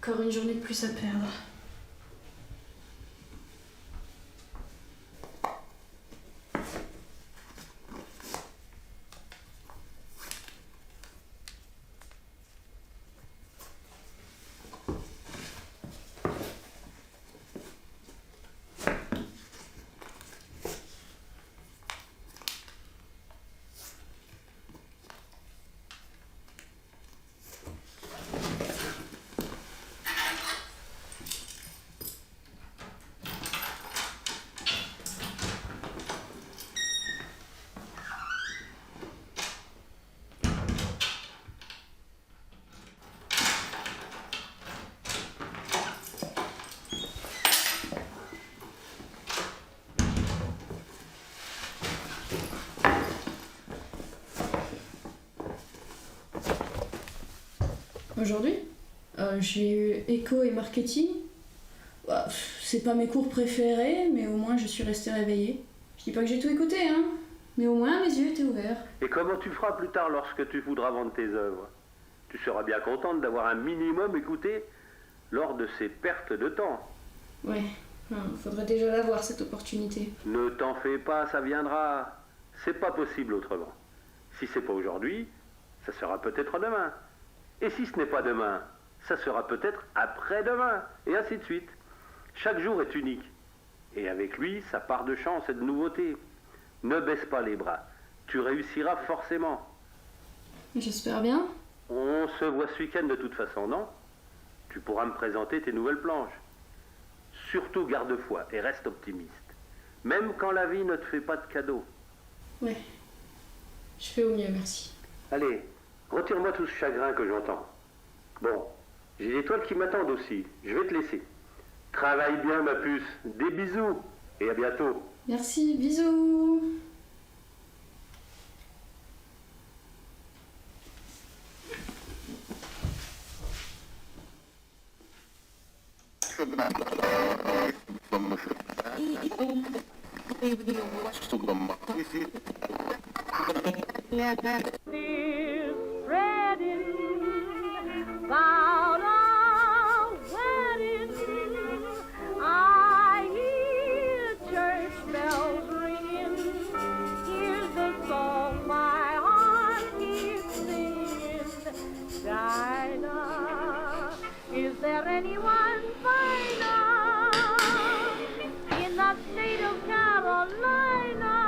Encore une journée de plus à perdre. Aujourd'hui, j'ai eu éco et marketing. Bah, c'est pas mes cours préférés, mais au moins je suis restée réveillée. Je dis pas que j'ai tout écouté, hein, mais au moins mes yeux étaient ouverts. Et comment tu feras plus tard lorsque tu voudras vendre tes œuvres? Tu seras bien contente d'avoir un minimum écouté lors de ces pertes de temps. Ouais, faudrait déjà l'avoir cette opportunité. Ne t'en fais pas, ça viendra. C'est pas possible autrement. Si c'est pas aujourd'hui, ça sera peut-être demain. Et si ce n'est pas demain, ça sera peut-être après-demain, et ainsi de suite. Chaque jour est unique, et avec lui, sa part de chance et de nouveauté. Ne baisse pas les bras, tu réussiras forcément. J'espère bien. On se voit ce week-end de toute façon, non? Tu pourras me présenter tes nouvelles planches. Surtout garde foi et reste optimiste, même quand la vie ne te fait pas de cadeaux. Ouais, je fais au mieux, merci. Allez, retire-moi tout ce chagrin que j'entends. Bon, j'ai des toiles qui m'attendent aussi. Je vais te laisser. Travaille bien, ma puce. Des bisous et à bientôt. Merci, bisous. About a wedding, I hear church bells ringing. Here's the song my heart keeps singing. Dinah, is there anyone finer in the state of Carolina?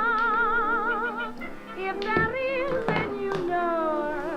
If there is, then you know her.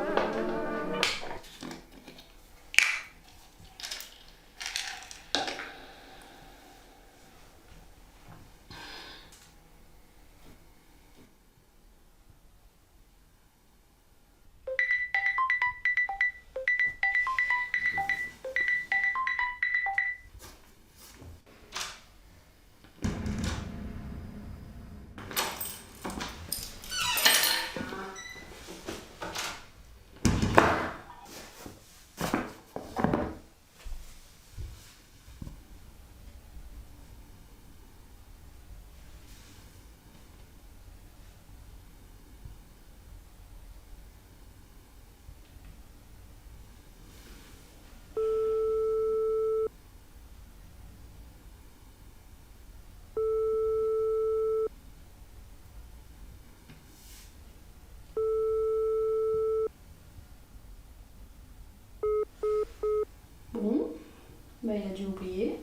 Bon, bah il a dû oublier.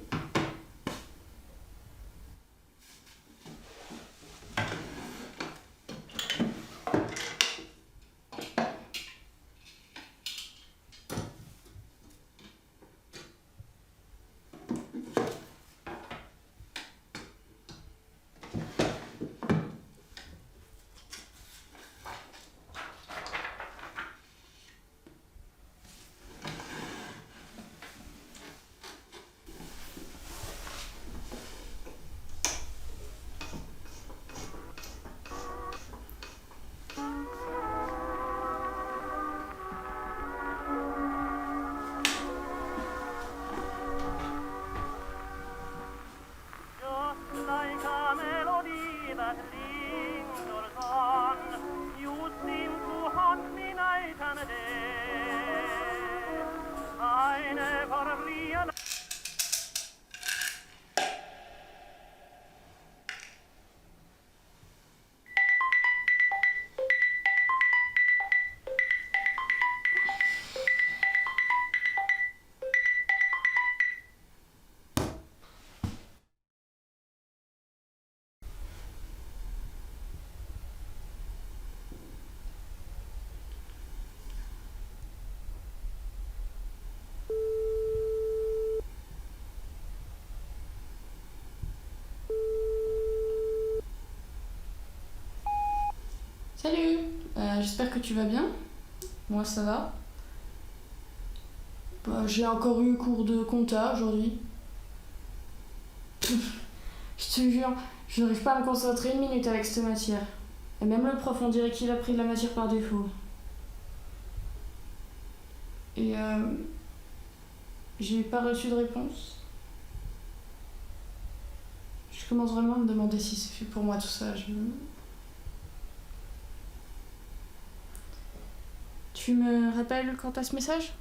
J'espère que tu vas bien. Moi, ça va. J'ai encore eu cours de compta aujourd'hui. Je te jure, je n'arrive pas à me concentrer une minute avec cette matière. Et même le prof, on dirait qu'il a pris de la matière par défaut. Et j'ai pas reçu de réponse. Je commence vraiment à me demander si c'est fait pour moi tout ça. Tu me rappelles quand t'as ce message?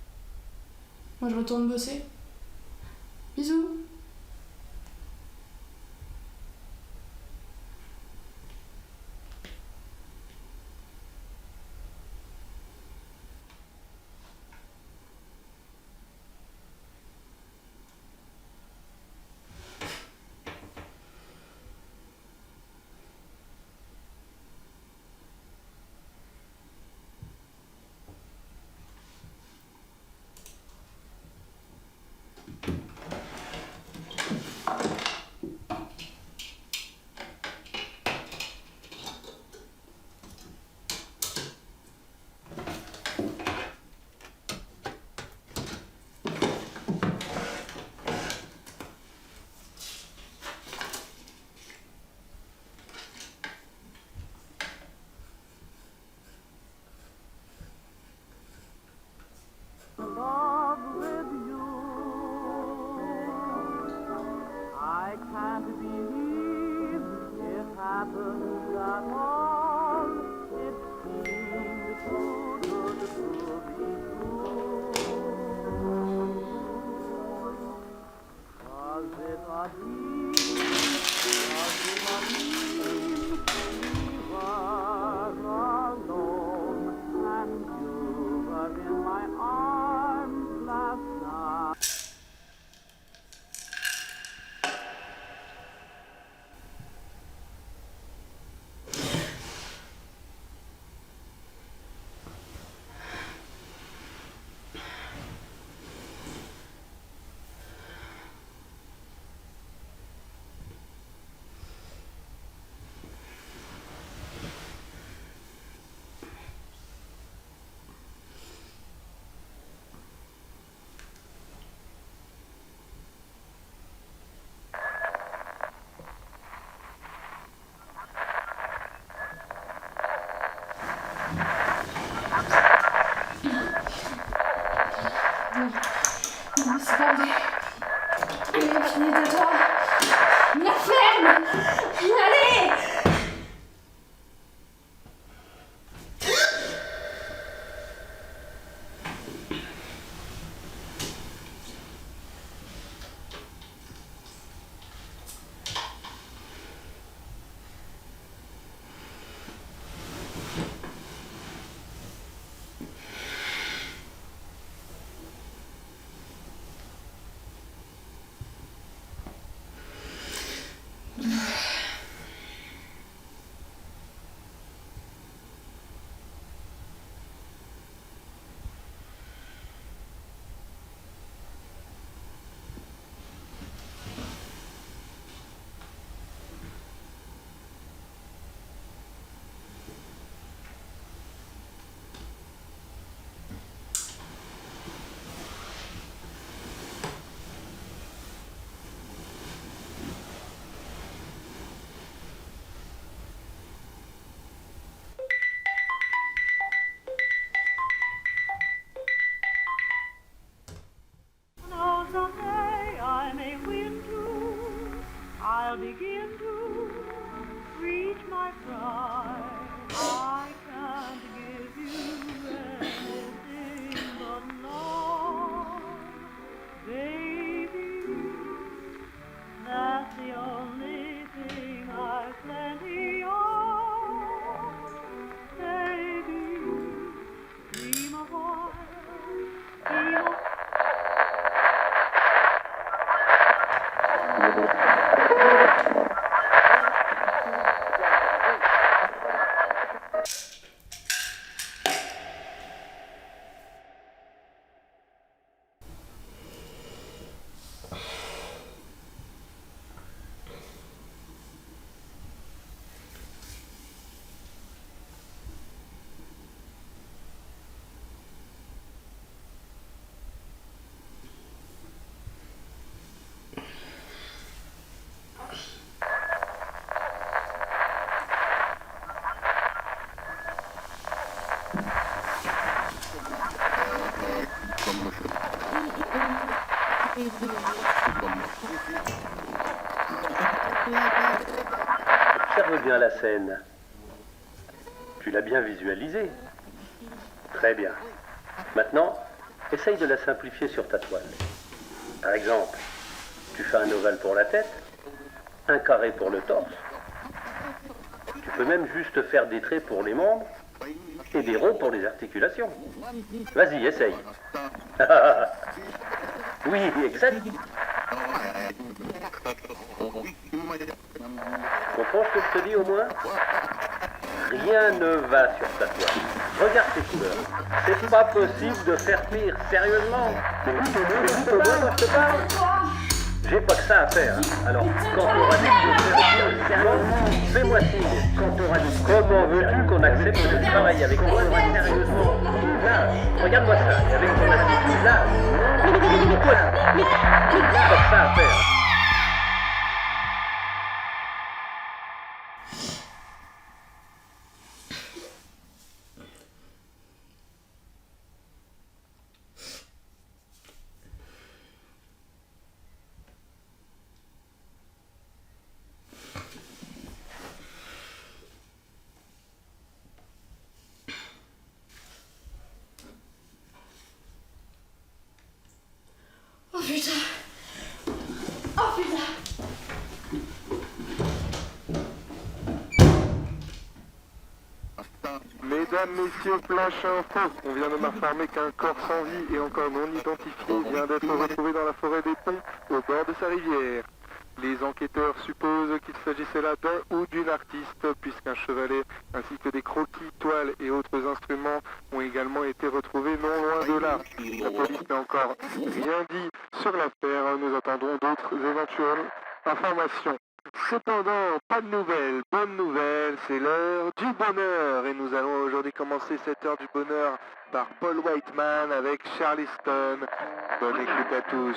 Moi je retourne bosser. Bisous. Love with you. I can't believe it happened at all. It seemed too good to be true. Was it a dream? Was it a dream? We were alone and you were in my arms last night. Non, c'est pas vrai. Allez, finis de toi. La ferme. Allez. Now someday I may win too. I'll begin to reach my pride. I can't give you anything but love, baby. That's the only thing I've plenty of, baby. Dream a while, dream a Observe bien la scène. Tu l'as bien visualisée. Très bien. Maintenant, essaye de la simplifier sur ta toile. Par exemple, tu fais un ovale pour la tête, un carré pour le torse. Tu peux même juste faire des traits pour les membres et des ronds pour les articulations. Vas-y, essaye. Oui, exact. Comprends ce que je te dis au moins? Rien ne va sur ta toile. Regarde tes couleurs. C'est pas possible de faire pire, sérieusement. Écoute-moi quand je te parle. J'ai pas que ça à faire. Hein. Alors, quand tu auras dit que je fais sérieusement, fais-moi signe. Quand tu auras dit comment veux-tu qu'on accepte de travailler avec toi sérieusement? Là, regarde-moi ça. Et avec ton attitude là, pourquoi là? J'ai pas que ça à faire. Hein. Oh putain. Oh putain. Mesdames, messieurs, flash info. On vient de m'informer qu'un corps sans vie et encore non identifié vient d'être retrouvé dans la forêt des Ponts, au bord de sa rivière. Les enquêteurs supposent qu'il s'agissait là d'un ou d'une artiste, puisqu'un chevalet ainsi que des croquis, toiles et autres instruments ont également été retrouvés non loin de là. La police n'a encore rien dit sur l'affaire. Nous attendons d'autres éventuelles informations. Cependant, pas de nouvelles, bonne nouvelle, c'est l'heure du bonheur. Et nous allons aujourd'hui commencer cette heure du bonheur par Paul Whiteman avec Charleston. Bonne écoute à tous.